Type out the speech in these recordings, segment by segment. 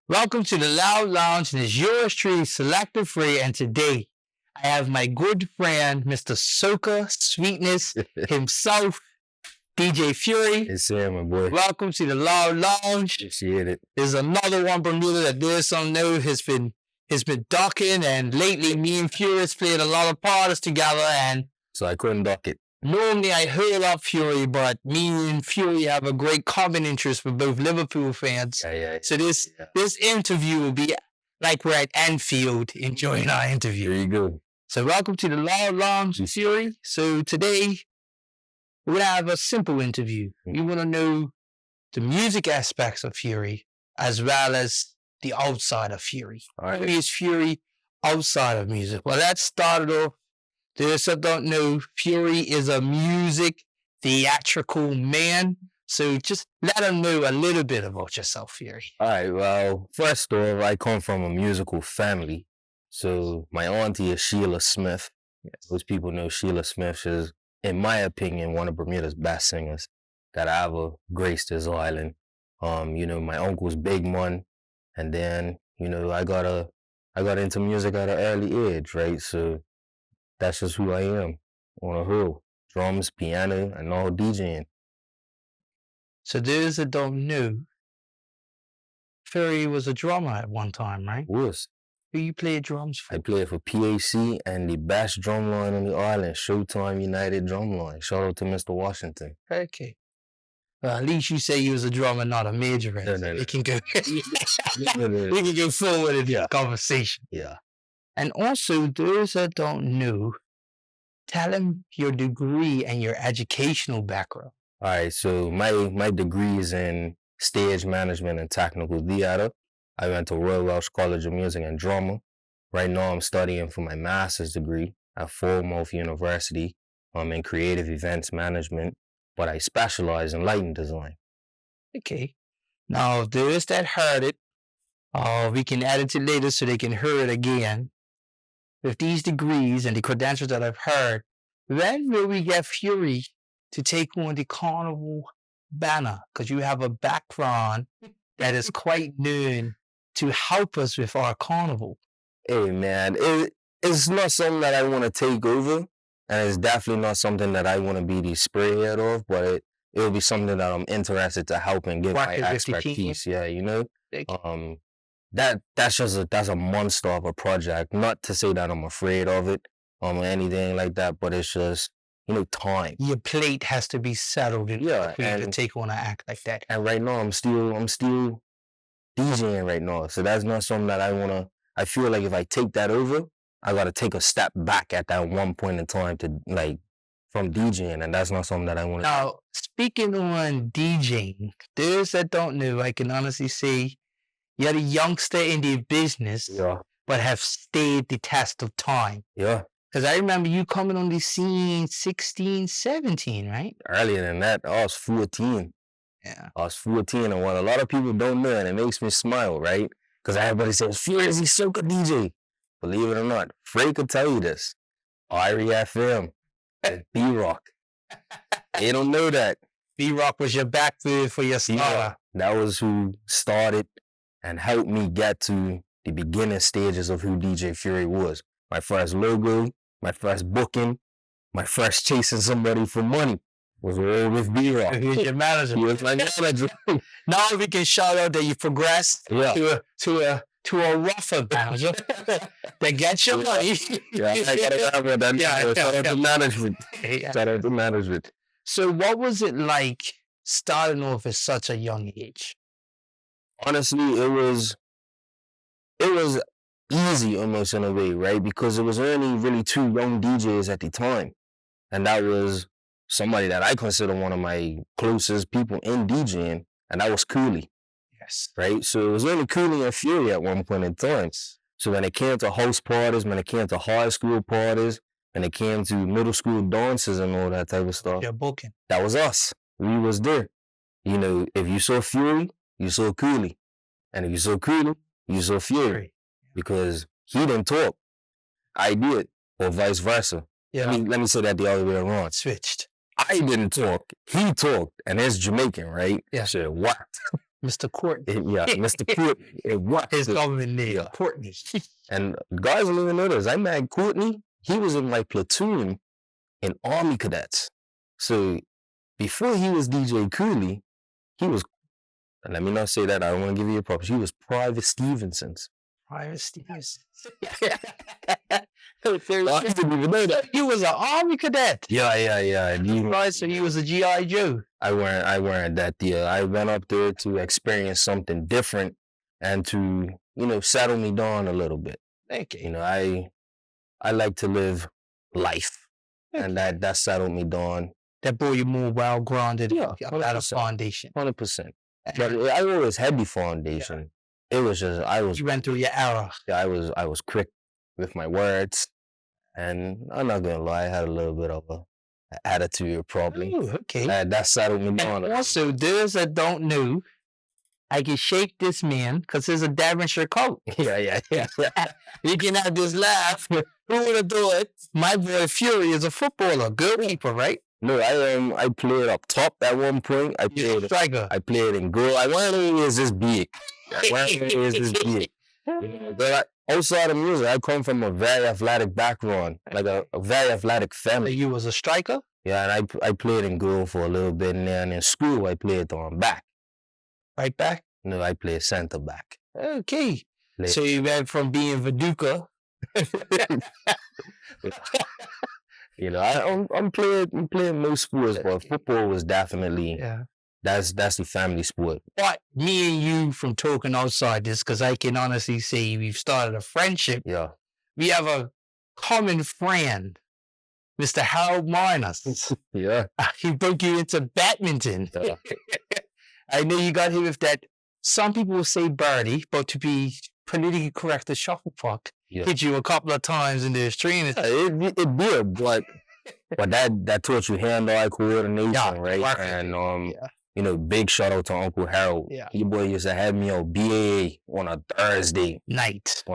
Welcome to the Loud Lounge, and it's yours truly, Selecta Fray, and today I have my good friend, Mr. Soca Sweetness himself, DJ Fury. It's Sam, my boy. Welcome to the Loud Lounge. Appreciate it. There's another one, Bermuda, that there's some new has been ducking, and lately me and Fury has played a lot of parties together, and so I couldn't duck it. Normally I heard of Fury, but me and Fury have a great common interest with both Liverpool fans. So this interview will be like we're at Anfield enjoying our interview. There you go. So welcome to the Loud Lounge, Fury. So today we're going to have a simple interview. You want to know the music aspects of Fury as well as the outside of Fury. All right. Who is Fury outside of music? Well, that started off. Those that don't know, Fury is a music theatrical man. So just let them know a little bit about yourself, Fury. All right. Well, first off, I come from a musical family. So my auntie is Sheila Smith. Most people know Sheila Smith. She's, in my opinion, one of Bermuda's best singers that I ever graced this island. My uncle's big one. And then, I got into music at an early age, right? So that's just who I am on a whole. Drums, piano, and all DJing. So those that don't know, Fury was a drummer at one time, right? Was. Who you played drums for? I played for PAC and the best drumline on the island, Showtime United Drumline. Shout out to Mr. Washington. Okay. Well, at least you say you was a drummer, not a major. No. We can go. We can go forward in the conversation. Yeah. And also, those that don't know, tell them your degree and your educational background. All right, so my degree is in stage management and technical theater. I went to Royal Welsh College of Music and Drama. Right now, I'm studying for my master's degree at Falmouth University. I'm in creative events management, but I specialize in lighting design. Okay. Now, if those that heard it, we can edit it later so they can hear it again. With these degrees and the credentials that I've heard, when will we get Fury to take on the Carnival banner? Because you have a background that is quite known to help us with our Carnival. Hey, man, it's not something that I want to take over, and it's definitely not something that I want to be the spearhead of, but it'll be something that I'm interested to help and give my expertise. Yeah, That's a monster of a project. Not to say that I'm afraid of it or anything like that, but it's just, time. Your plate has to be settled in order for you to take on an act like that. And right now I'm still DJing right now. So that's not something that I feel like if I take that over, I gotta take a step back at that one point in time to from DJing, and that's not something that I want to do. Now, speaking on DJing, those that don't know, I can honestly say you're the youngster in the business, but have stayed the test of time. Yeah. Because I remember you coming on the scene 16, 17, right? Earlier than that, I was 14. Yeah. I was 14, and what a lot of people don't know, and it makes me smile, right? Because everybody says, Fury, he's Soca DJ. Believe it or not, Fray could tell you this. Irie FM, B-Rock. They don't know that. B-Rock was your backfield for your starter. That was who started and helped me get to the beginning stages of who DJ Fury was. My first logo, my first booking, my first chasing somebody for money was all with B-Rock. He was your manager. He was my manager. Now we can shout out that you progressed to a rougher manager that gets your money. I gotta have that. Shout out to management. Shout out to management. So what was it like starting off at such a young age? Honestly, it was easy almost in a way, right? Because it was only really two young DJs at the time. And that was somebody that I consider one of my closest people in DJing, and that was Cooley. Yes. Right? So it was only Cooley and Fury at one point in time. So when it came to house parties, when it came to high school parties, when it came to middle school dances and all that type of stuff, you're booking. That was us. We was there. If you saw Fury, you saw Cooley. And if you saw Cooley, you saw Fury. Because he didn't talk. I did. Or vice versa. Yeah. Let me say that the other way around. Switched. I didn't talk. He talked. And it's Jamaican, right? Yeah. So what? Mr. Courtney. Yeah, Mr. Courtney. What? His government name, Yeah. Courtney. And guys don't even know this. I met Courtney. He was in my platoon in Army Cadets. So before he was DJ Cooley, he was, and let me not say that, I don't want to give you a props. He was Private Stevenson's. Private Stevens. I didn't even know that. He was an Army cadet. Yeah. And Right, so he was a G.I. Joe. I weren't that deal. I went up there to experience something different and to, settle me down a little bit. Okay. I like to live life. Okay. And that settled me down. That brought you more well-grounded, yeah, out of foundation. 100%. But I always had the foundation. Yeah. It was just, you went through your era. Yeah, I was quick with my words. And I'm not going to lie, I had a little bit of an attitude probably. Oh, okay. That settled me down. And also, those that don't know, I can shake this man because there's a Devonshire coat. Yeah. You can have this laugh. Who would have thought? My boy Fury is a footballer, goalkeeper, right? No, I played up top at one point. I played striker. I played in goal. I want to is this big. But outside of music, I come from a very athletic background, like a very athletic family. So you was a striker? Yeah, and I played in goal for a little bit, and then in school I played on back. Right back? No, I played center back. Okay. So you went from being Viduka. I'm playing most sports, but football was definitely that's the family sport. But me and you, from talking outside this, because I can honestly say we've started a friendship. Yeah. We have a common friend, Mr. Hype Milo Miles. Yeah. He broke you into badminton. Yeah. I know you got hit with that. Some people will say birdie, but to be politically correct, the shufflepuck hit you a couple of times in the extreme. It did, but that taught you hand-eye coordination, right? And big shout out to Uncle Harold. Yeah. Your boy used to have me on BAA on a Thursday night.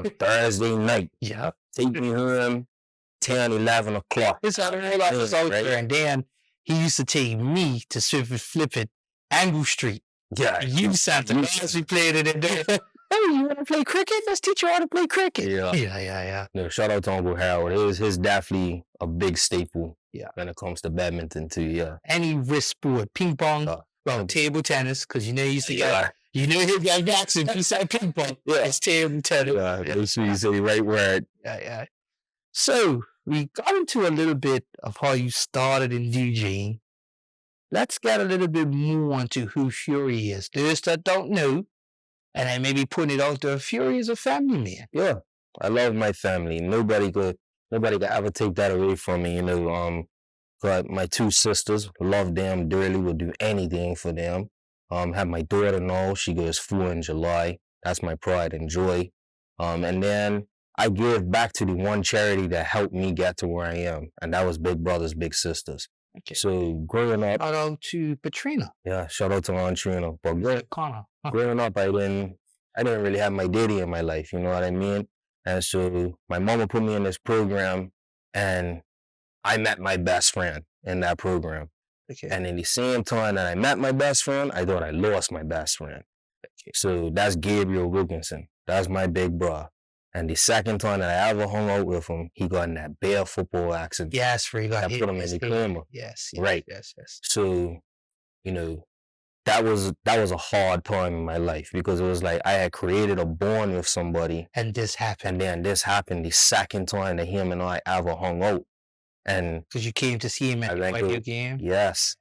Yeah. Take me home 10, 11 o'clock. It's out of all I was out there. And then he used to take me to flip it Angle Street. Yeah. You Santa Claus, we played it in there. Hey, you want to play cricket? Let's teach you how to play cricket. Yeah. No, shout out to Uncle Harold. His definitely a big staple when it comes to badminton too, yeah. Any wrist sport, ping pong, table tennis, because you used to get, he got vaccine beside ping pong. Yeah. It's table tennis. Yeah, make sure you say the right word. Yeah. So, we got into a little bit of how you started in DJing. Let's get a little bit more into who Fury is. Those that don't know, and I may be putting it out there, Fury is a family man. Yeah, I love my family. Nobody could ever take that away from me. Got my two sisters, love them dearly, would do anything for them. Have my daughter now, she goes 4 in July. That's my pride and joy. And then I give back to the one charity that helped me get to where I am, and that was Big Brothers Big Sisters. Okay. So growing up, shout out to Katrina. Yeah, shout out to Aunt Trina. But growing up, I didn't really have my daddy in my life. You know what I mean? And so my mama put me in this program, and I met my best friend in that program. Okay. And in the same time that I met my best friend, I thought I lost my best friend. Okay. So that's Gabriel Wilkinson. That's my big bro. And the second time that I ever hung out with him, he got in that bad football accident. Yes, he got hit. Put him in the coma. Yes. Right. Yes. So, that was a hard time in my life because it was like I had created a bond with somebody. And this happened. And then this happened the second time that him and I ever hung out. And because you came to see him at the video game? Yes.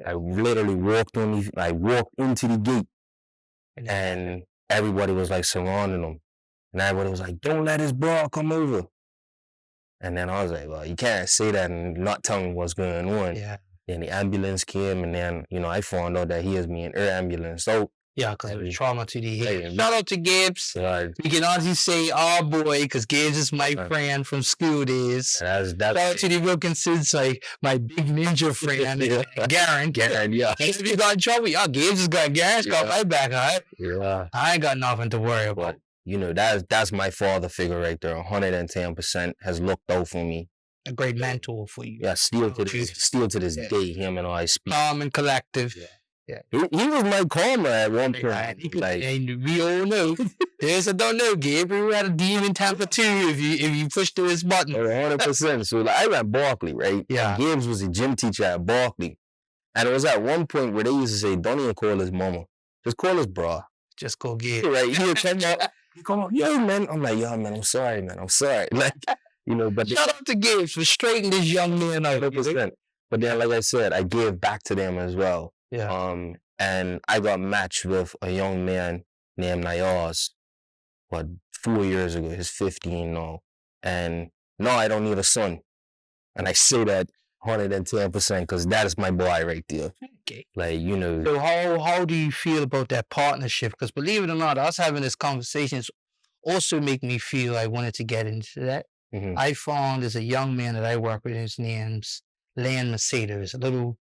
I literally walked into the gate and everybody was like surrounding him. And everybody was like, don't let his bro come over. And then I was like, well, you can't say that and not tell me what's going on. Yeah. Then the ambulance came, and then, I found out that he is being air ambulance. So, yeah, because it was trauma to the head. Shout out to Gibbs. We can honestly say, oh boy, because Gibbs is my friend from school days. That's shout out to the Wilkinsons, like my big ninja friend, Garen. Yeah. If you got in trouble, Gibbs has got Garen's got my back, all right? Yeah. I ain't got nothing to worry about. That's my father figure right there. 110% has looked out for me. A great mentor for you. Yeah, still to this day, him and I speak. Calm and collective. Yeah. He was my karma at one point. And we all know there's a don't know. Gabriel had a demon temper too. If you push to his button, 100%. So like, I was at Barkley, right? Yeah. And Gibbs was a gym teacher at Barkley, and it was at one point where they used to say, "Don't even call his mama, just call his bra." Just go Gibbs. Right? He would come up, yo man. I'm like, yo man, I'm sorry, man. I'm sorry. Like, but shout out to Gibbs for straightening this young man out. 100%. But then, like I said, I gave back to them as well. Yeah. And I got matched with a young man named Nayaz, 4 years ago. He's 15 now. And no, I don't need a son. And I say that 110% because that is my boy right there. Okay. Like, So how do you feel about that partnership? Because believe it or not, us having this conversation also make me feel I wanted to get into that. Mhm. I found there's a young man that I work with. His name's Lan Macedo. It's a little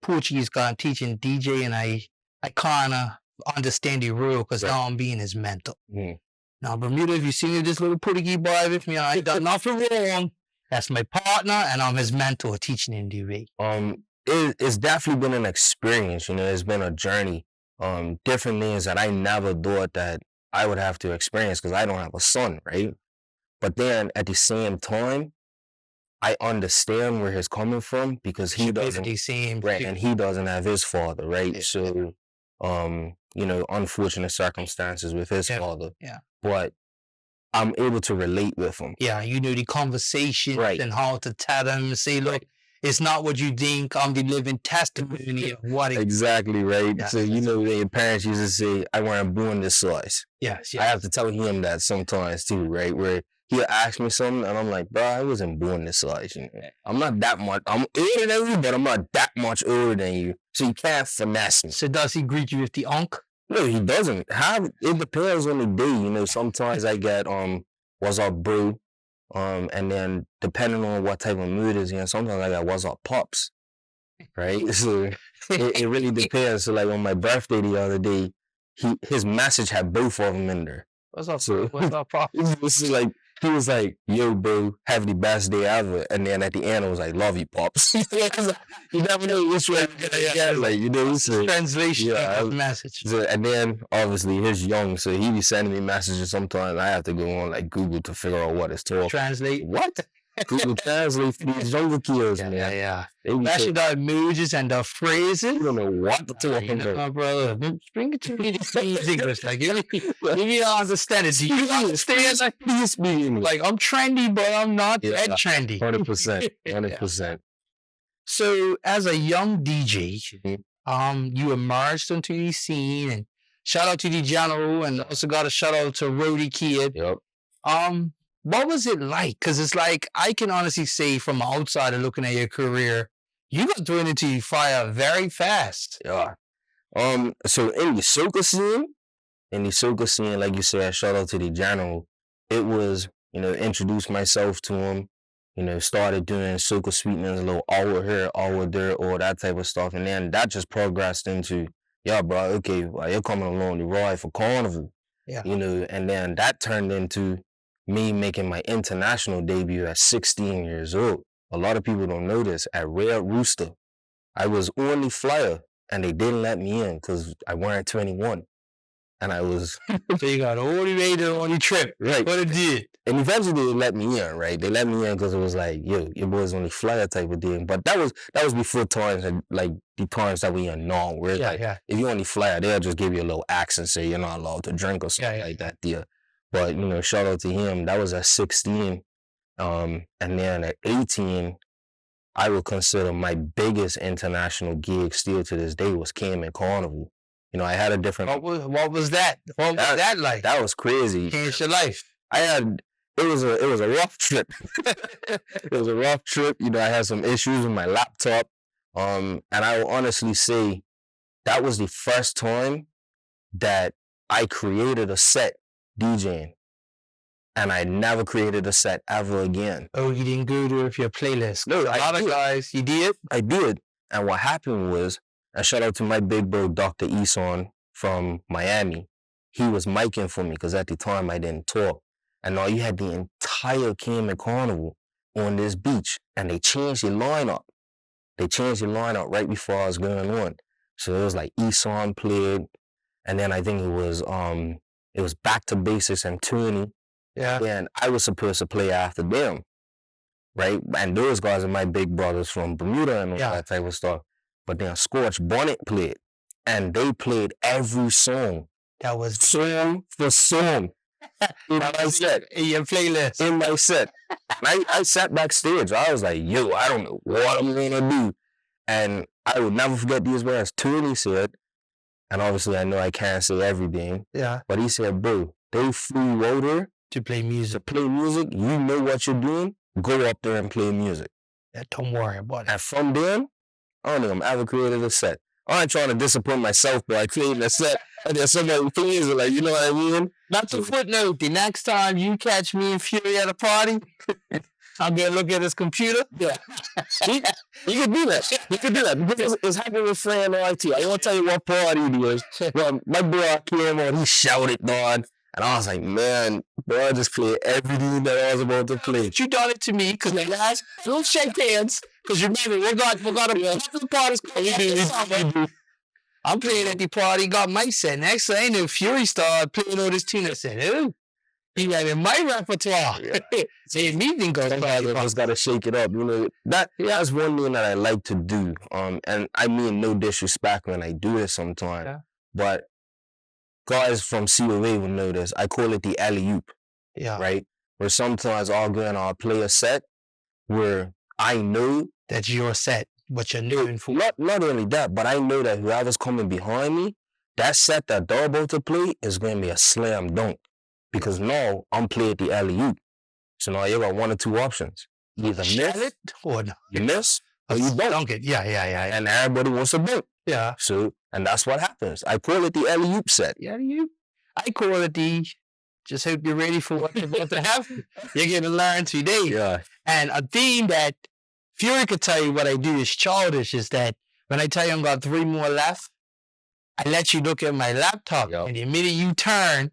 Portuguese guy. I'm teaching DJ, and I kind of understand the rule because now I'm being his mentor. Mhm. Now, Bermuda, if you see this little Portuguese boy with me, I ain't done nothing wrong. That's my partner, and I'm his mentor teaching in DV. It's definitely been an experience. It's been a journey. Different things that I never thought that I would have to experience because I don't have a son, right? But then at the same time, I understand where he's coming from because he doesn't, right, and he doesn't have his father, right? Yeah. So, unfortunate circumstances with his father. Yeah. But I'm able to relate with him. Yeah, the conversation and how to tell them and say, look, it's not what you think. I'm the living testimony of what it Exactly, right? Yeah. So, your parents used to say, I weren't born this size. Yes. I have to tell him that sometimes too, right? Where he'll ask me something and I'm like, bro, I wasn't born this size. I'm not that much. I'm older than you, but I'm not that much older than you. So you can't finesse me. So does he greet you with the unk? No, he doesn't. It depends on the day. Sometimes I get what's up, bro? And then depending on what type of mood is in, sometimes I got what's up, pops. Right? So it really depends. So like on my birthday the other day, his message had both of them in there. What's up, so, what's up, pops? He was like, yo, bro, have the best day ever. And then at the end, I was like, love you, pops. You never know which way translation of the message. So, and then, obviously, he's young, so he be sending me messages sometimes. I have to go on, Google to figure out what it's talking. Translate. What? Google Translate for these younger kids, man. Yeah. Especially the emojis and the phrases. You don't know what to talk about. Brother, bring it to me in English. You don't understand it. Do you understand? Please be English. I'm trendy, but I'm not that trendy. 100%. 100%. So, as a young DJ, you emerged into the scene, and shout out to the general, and also got a shout out to Rody Kid. Yep. What was it like? Because it's I can honestly say from an outsider looking at your career, you got thrown into the fire very fast. Yeah. So in the Soca scene, like you said, shout out to the general. It was, introduce myself to him, started doing Soca Sweetness, a little hour here, hour there, all that type of stuff. And then that just progressed into, yeah, bro, okay, well, you're coming along the ride for Carnival. Yeah. And then that turned into me making my international debut at 16 years old. A lot of people don't know this. At Red Rooster, I was on the flyer, and they didn't let me in because I weren't 21. And I was... So you got all the way on the trip. Right. What it did. And eventually they let me in, right? They let me in because it was like, yo, your boy's on the flyer type of thing. But that was before times, the times that we in now, where if you're on the flyer, they'll just give you a little axe and say you're not allowed to drink or something like that there. But, shout out to him. That was at 16. And then at 18, I would consider my biggest international gig still to this day was Cayman Carnival. I had a different... What was that? What was that like? That was crazy. Changed your life. It was a rough trip. It was a rough trip. I had some issues with my laptop. And I will honestly say that was the first time that I created a set DJing. And I never created a set ever again. Oh, you didn't go to your playlist? No, a lot of guys, you did? I did. And what happened was, and shout out to my big bro, Dr. Eson from Miami. He was micing for me because at the time I didn't talk. And now you had the entire Cayman Carnival on this beach. And they changed the lineup. They changed the lineup right before I was going on. So it was like Eson played, and then I think it was Back to Basics and Tooney. Yeah. And I was supposed to play after them, right? And those guys are my big brothers from Bermuda and all that type of stuff. But then Scorch Bonnet played, and they played every song. That was song for song. In my set. In your playlist. In my set. And I sat backstage. I was like, yo, I don't know what I'm going to do. And I would never forget these words. Tooney said, and obviously I know I can't say everything. Yeah. But he said, bro, they flew you out there to play music. You know what you're doing. Go up there and play music. Yeah, don't worry about it. And from then, I don't think I'm ever created a set. I ain't trying to disappoint myself, but I created a set. And then somebody plays it, like, you know what I mean? Not to footnote, the next time you catch me and Fury at a party, I'm going to look at his computer. Yeah. You can do that. You can do that. Because it's happening with Fray and IT. I won't tell you what party it was. Well, my boy came on, he shouted, dog. And I was like, man, boy, I just played everything that I was about to play. You done it to me, because guys, don't shake hands. Because remember, we got a parties coming. I'm playing at the party, got my set. Next thing I knew, Fury started playing all this tune. I said, oh, he got in my repertoire. Yeah. See, me didn't go to I just got to shake it up. You know, that's one thing that I like to do. And I mean no disrespect when I do it sometimes. Yeah. But guys from COA will know this. I call it the alley-oop. Yeah. Right? Where sometimes I'll go and I'll play a set where I know that's your set, what you're doing for. Not only that, but I know that whoever's coming behind me, that set that they're about to play is going to be a slam dunk. Because now I'm playing the alley-oop. So now you got one or two options. Either miss it or no. You miss or you dunk it. Yeah. And everybody wants to dunk. Yeah. So, and that's what happens. I call it the alley-oop set. Yeah, I call it the just hope you're ready for what's about to happen. You're going to learn today. Yeah. And a thing that Fury could tell you what I do is childish is that when I tell you I've got 3 more left, I let you look at my laptop. Yep. And the minute you turn,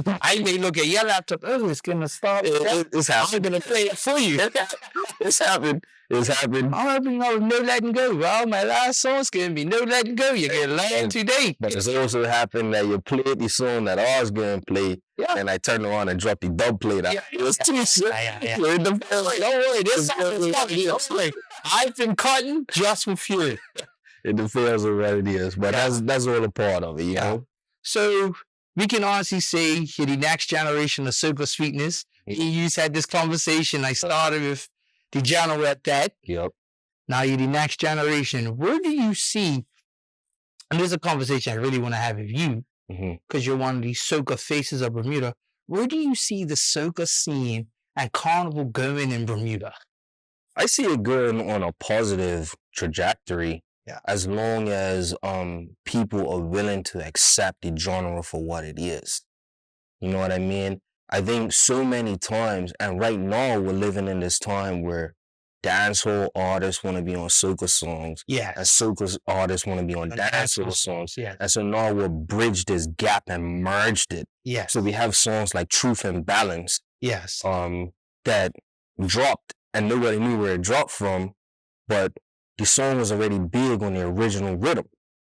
I may look at your laptop. Oh, it's going to stop. It's happened. I'm going to play it for you. It's happened. It's happened. I'm hoping no letting go. Well, my last song's going to be no letting go. You're going to learn today. But it's also happened that you played the song that I was going to play, and I turned around and dropped the dub plate. Yeah. It was too shit. Yeah. Don't worry, this song is coming. I've been cutting just for Fury. It depends on what it is, but that's all a part of it, you know? So we can honestly say you're the next generation of Soca Sweetness. You had this conversation. I started with the genre at that. Yep. Now you're the next generation. Where do you see, and there's a conversation I really want to have with you, because you're one of the soca faces of Bermuda. Where do you see the soca scene and Carnival going in Bermuda? I see it going on a positive trajectory. Yeah. As long as people are willing to accept the genre for what it is. You know what I mean? I think so many times, and right now we're living in this time where dancehall artists want to be on soca songs. Yeah. And soca artists want to be on dancehall songs. Yeah. And so now we'll bridge this gap and merged it. Yes. So we have songs like Truth and Balance. Yes. That dropped and nobody knew where it dropped from, but the song was already big on the original rhythm.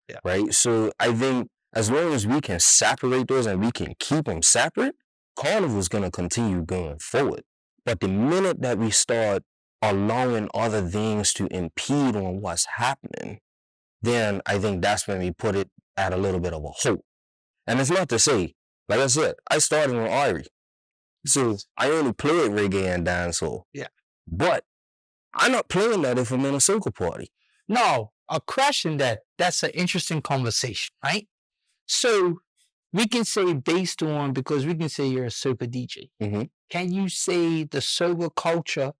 Yeah. Right? So I think as long as we can separate those and we can keep them separate, Carnival is going to continue going forward. But the minute that we start allowing other things to impede on what's happening, then I think that's when we put it at a little bit of a hope. And it's not to say, like I said, I started on Irie. So I only played reggae and dancehall. Yeah. But I'm not playing that if I'm in a soca party. No, a question that's an interesting conversation, right? So we can say based on, because we can say you're a soca DJ. Can you say the soca culture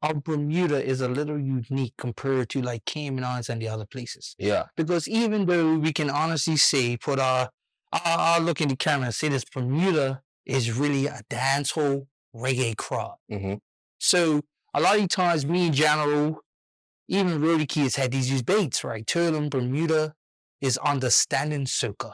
of Bermuda is a little unique compared to like Cayman Islands and the other places? Yeah. Because even though we can honestly say, I'll look in the camera and say this, Bermuda is really a dancehall reggae crowd. So a lot of times, me in general, even Roadie kids had these debates, right? Turtle Bermuda is understanding soca.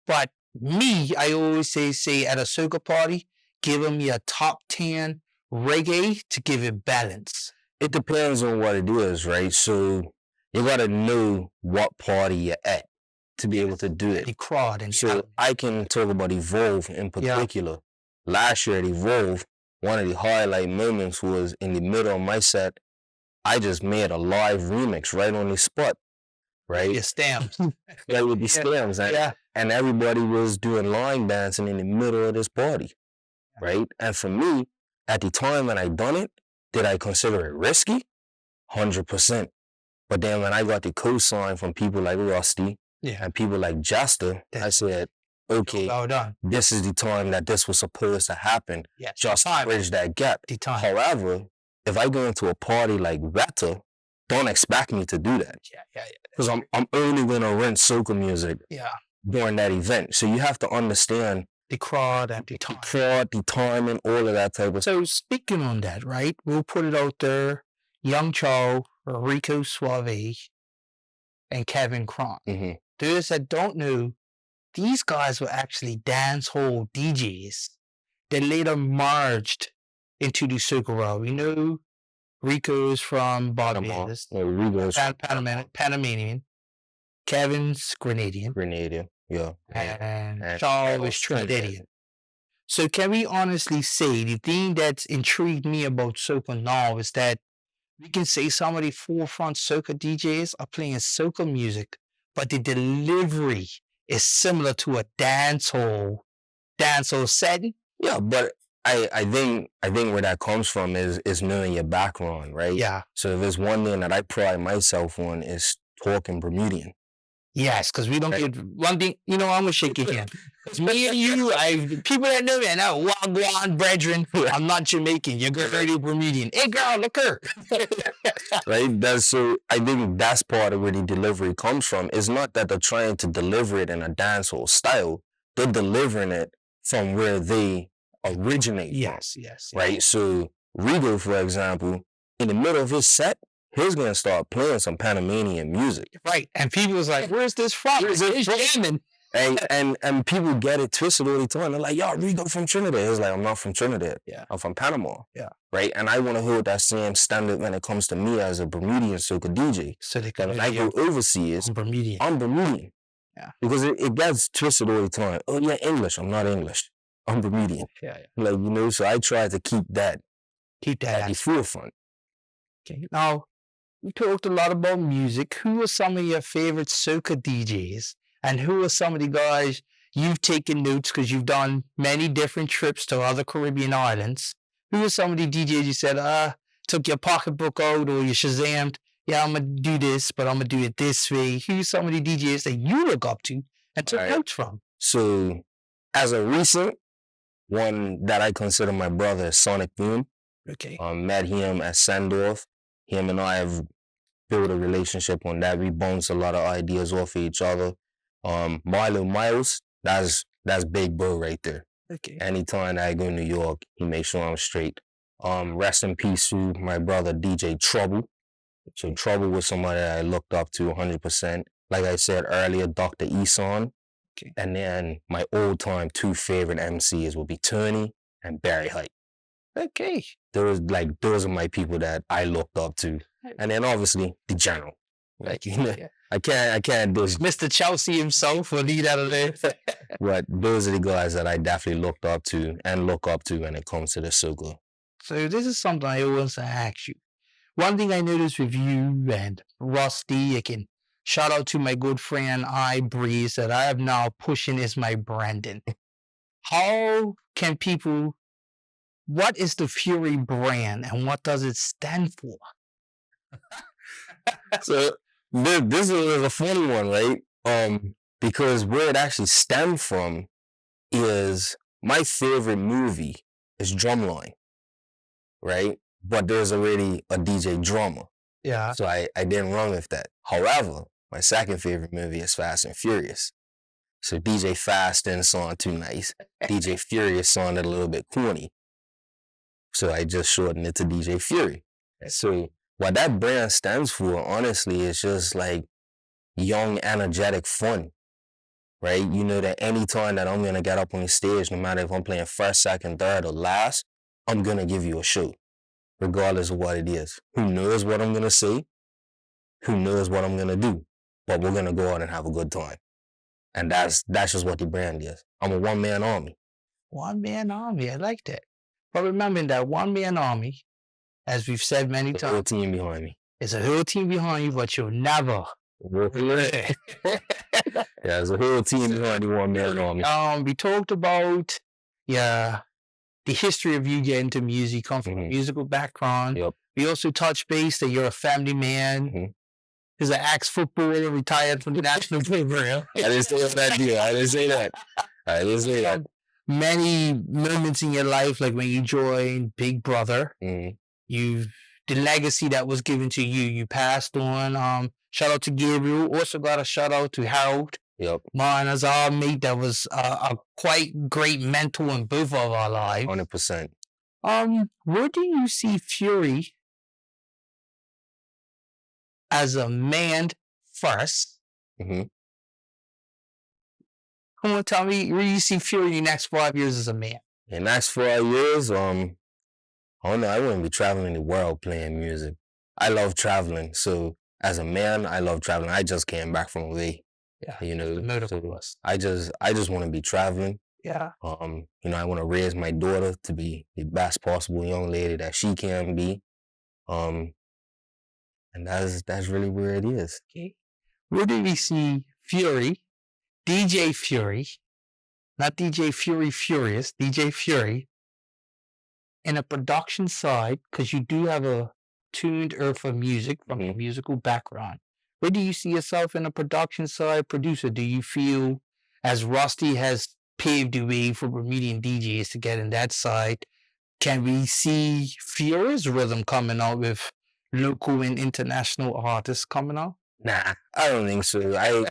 But me, I always say at a soca party, give them your top 10 reggae to give it balance. It depends on what it is, right? So you gotta know what party you're at to be able to do it. The crowd and So I can talk about Evolve in particular. Last year at Evolve, one of the highlight moments was in the middle of my set, I just made a live remix right on the spot, right? your stamps. Like with the stems. And everybody was doing line dancing in the middle of this party, right? And for me, at the time when I done it, did I consider it risky? 100%. But then when I got the cosign from people like Rusty and people like Jester, I said, okay, well done. This is the time that this was supposed to happen. Just bridge that gap. However, if I go into a party like Veta, don't expect me to do that. Because I'm only going to rent soca music during that event. So you have to understand the crowd and the time. The crowd, the time, and all of that type of stuff. So speaking on that, right, we'll put it out there. Young Cho, Rico Suave, and Kevin Cron. Those that don't know, these guys were actually dancehall DJs that later merged into the soca world. We know Rico's from Barbados, Panamanian, Kevin's Grenadian, and Charles was Trinidadian. So can we honestly say the thing that's intrigued me about soca now is that we can say some of the forefront soca DJs are playing soca music, but the delivery is similar to a dancehall setting. Yeah, but I think where that comes from is knowing your background, right? Yeah. So if there's one thing that I pride myself on is talking Bermudian. Yes, because we don't get one thing. You know, I'm gonna shake your hand. Because me and you, people that know me, I know Wagwan brethren. I'm not Jamaican. You're very Bermudian. Hey, girl, look her. Right. So I think that's part of where the delivery comes from. It's not that they're trying to deliver it in a dancehall style. They're delivering it from where they originate. Yes. Right. So Rigo, for example, in the middle of his set, he's gonna start playing some Panamanian music. Right. And people was like, where's this from? Where's it from? And people get it twisted all the time. They're like, yo, Rigo from Trinidad. It's like, I'm not from Trinidad. I'm from Panama. Right. And I want to hold that same standard when it comes to me as a Bermudian soca DJ. So they when I go overseas, I'm Bermudian. Because it gets twisted all the time. Oh, yeah, English. I'm not English. I'm Bermudian. Like, you know, so I try to keep that at the forefront. Okay. Now, we talked a lot about music. Who are some of your favorite soca DJs? And who are some of the guys you've taken notes because you've done many different trips to other Caribbean islands? Who are some of the DJs you said, took your pocketbook out or you Shazammed, yeah, I'm going to do this, but I'm going to do it this way? Who's some of the DJs that you look up to and took notes from? So, as a recent, one that I consider my brother is Sonic Boom. Okay. Met him at Sandorf. Him and I have built a relationship on that. We bounce a lot of ideas off of each other. Milo Miles, that's Big Bro right there. Okay. Anytime I go to New York, he makes sure I'm straight. Rest in peace to my brother DJ Trouble. So Trouble was somebody that I looked up to 100%. Like I said earlier, Dr. Eson. Okay. And then my old-time two favorite MCs will be Tony and Barry Hype. Okay. Those are my people that I looked up to. And then obviously the general. Like, you know, I can't do Mr. Chelsea himself will lead out of there. But those are the guys that I definitely looked up to and look up to when it comes to the soca. So this is something I always ask you. One thing I noticed with you and Rusty, I can shout out to my good friend I Breeze that I am now pushing is my Brandon. How can people, what is the Fury brand and what does it stand for? So this is a funny one, right? Because where it actually stemmed from is my favorite movie is Drumline, right? But there's already a DJ drummer. Yeah. So I didn't run with that. However, my second favorite movie is Fast and Furious. So DJ Fast didn't sound too nice. DJ Furious sounded a little bit corny. So I just shortened it to DJ Fury. So what that brand stands for, honestly, is just like young, energetic fun, right? You know that anytime that I'm going to get up on the stage, no matter if I'm playing first, second, third, or last, I'm going to give you a show, regardless of what it is. Who knows what I'm going to say? who knows what I'm gonna do, but we're gonna go out and have a good time. And that's just what the brand is. I'm a one-man army. One-man army. I like that. But remembering that one-man army, as we've said many The whole times, team behind me. it's a whole team behind you, but you'll never. Yeah, there's a whole team behind the one-man army. We talked about the history of you getting into music, come from a musical background. Yep. We also touched base that you're a family man. He's an ex-footballer, retired from the national program. I didn't say that, deal. I didn't say that. Many moments in your life, like when you joined Big Brother, the legacy that was given to you, you passed on. Shout out to Gabriel. Also got a shout out to Harold. Yep. Mine as our mate that was a quite great mentor in both of our lives. 100%. Where do you see Fury as a man first? Mhm. Come on, tell me where you see Fury in the next 5 years as a man. In the next 5 years, I don't know. I wouldn't be traveling the world playing music. I love traveling. So as a man, I love traveling. I just came back from away. Yeah. You know, Notable. so I just want to be traveling. Yeah. You know, I want to raise my daughter to be the best possible young lady that she can be. And that's really where it is. Okay. Where do we see Fury, DJ Fury, not DJ Fury Furious, DJ Fury, in a production side, because you do have a tuned ear for music from a musical background. Where do you see yourself in a production side producer? Do you feel, as Rusty has paved the way for Bermudian DJs to get in that side, can we see Fury's rhythm coming out with local and international artists coming out? Nah, I don't think so.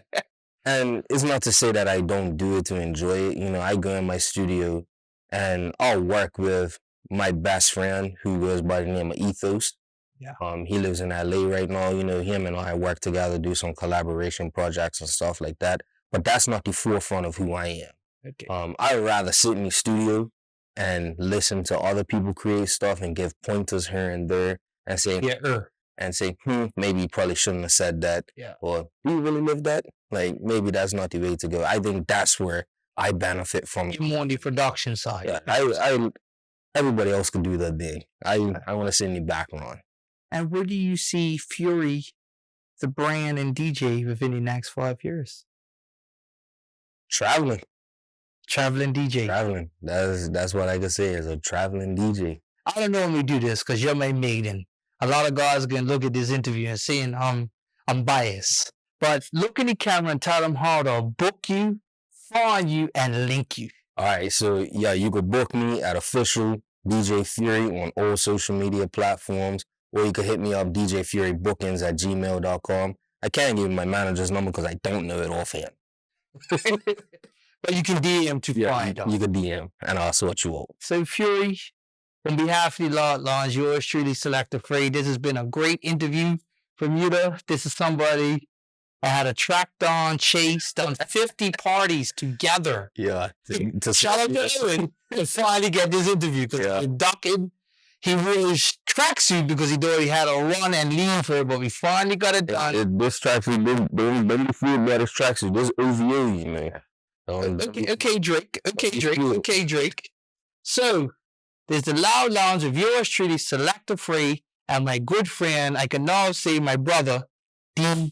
And it's not to say that I don't do it to enjoy it. You know, I go in my studio and I'll work with my best friend who goes by the name of Ethos. Yeah. He lives in LA right now. You know, him and I work together, do some collaboration projects and stuff like that. But that's not the forefront of who I am. Okay. I'd rather sit in the studio and listen to other people create stuff and give pointers here and there and say, maybe you probably shouldn't have said that. Yeah. Or, do you really live that? Like, maybe that's not the way to go. I think that's where I benefit from. You're more on the production side. Yeah, everybody else can do their thing. I want to sit in the background. And where do you see Fury, the brand and DJ, within the next 5 years? Traveling DJ. Traveling. That's what I can say is a traveling DJ. I don't normally do this because you're my maiden. A lot of guys are gonna look at this interview and saying I'm biased. But look in the camera and tell them how to book you, find you, and link you. All right, so yeah, you could book me at official DJ Fury on all social media platforms, or you could hit me up djfurybookings@gmail.com. I can't give you my manager's number because I don't know it offhand. But you can DM to find them. You can DM and I'll sort you out. So Fury, on behalf of the Law Lounge, yours truly, Selecta Fray. This has been a great interview from you. This is somebody I had a track down, chase, done 50 parties together. Yeah. Shout out to Owen to finally get this interview because ducking. He wore his tracksuit because he thought he had a run and leave for it, but we finally got it done. This tracksuit, don't feel about his tracksuit. This OVO, man. Okay, Drake. So, there's the Loud Lounge of yours truly, Selecta Fray, and my good friend, I can now say my brother, DJ